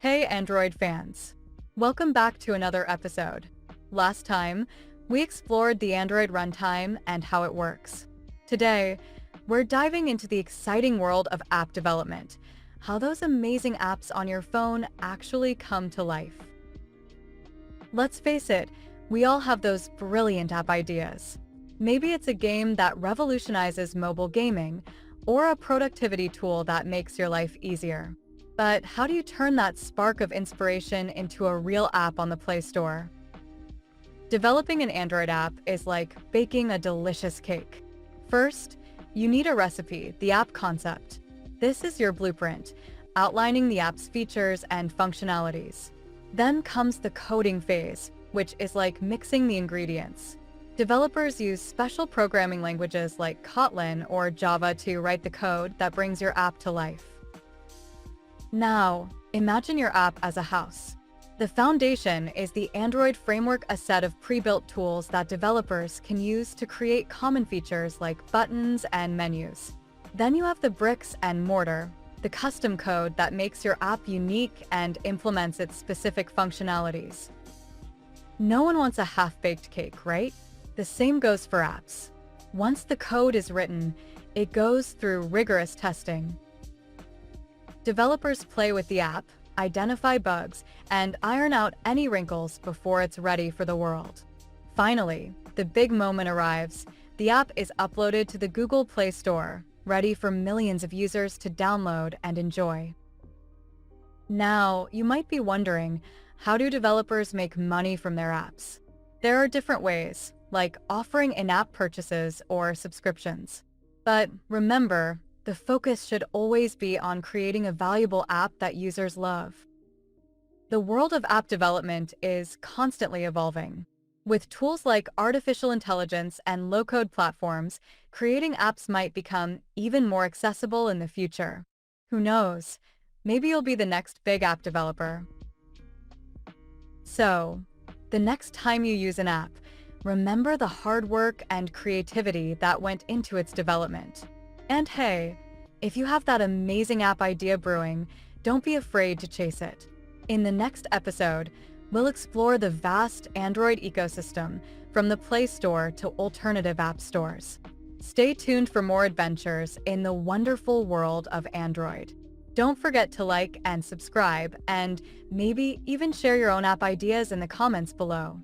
Hey Android fans! Welcome back to another episode. Last time, we explored the Android runtime and how it works. Today, we're diving into the exciting world of app development, how those amazing apps on your phone actually come to life. Let's face it, we all have those brilliant app ideas. Maybe it's a game that revolutionizes mobile gaming, or a productivity tool that makes your life easier. But how do you turn that spark of inspiration into a real app on the Play Store? Developing an Android app is like baking a delicious cake. First, you need a recipe, the app concept. This is your blueprint, outlining the app's features and functionalities. Then comes the coding phase, which is like mixing the ingredients. Developers use special programming languages like Kotlin or Java to write the code that brings your app to life. Now, imagine your app as a house. The foundation is the Android framework, a set of pre-built tools that developers can use to create common features like buttons and menus. Then you have the bricks and mortar, the custom code that makes your app unique and implements its specific functionalities. No one wants a half-baked cake, right? The same goes for apps. Once the code is written, it goes through rigorous testing. Developers play with the app, identify bugs, and iron out any wrinkles before it's ready for the world. Finally, the big moment arrives. The app is uploaded to the Google Play Store, ready for millions of users to download and enjoy. Now, you might be wondering, how do developers make money from their apps? There are different ways, like offering in-app purchases or subscriptions. But remember, the focus should always be on creating a valuable app that users love. The world of app development is constantly evolving. With tools like artificial intelligence and low-code platforms, creating apps might become even more accessible in the future. Who knows? Maybe you'll be the next big app developer. So, the next time you use an app, remember the hard work and creativity that went into its development. And hey, if you have that amazing app idea brewing, don't be afraid to chase it. In the next episode, we'll explore the vast Android ecosystem, from the Play Store to alternative app stores. Stay tuned for more adventures in the wonderful world of Android. Don't forget to like and subscribe, and maybe even share your own app ideas in the comments below.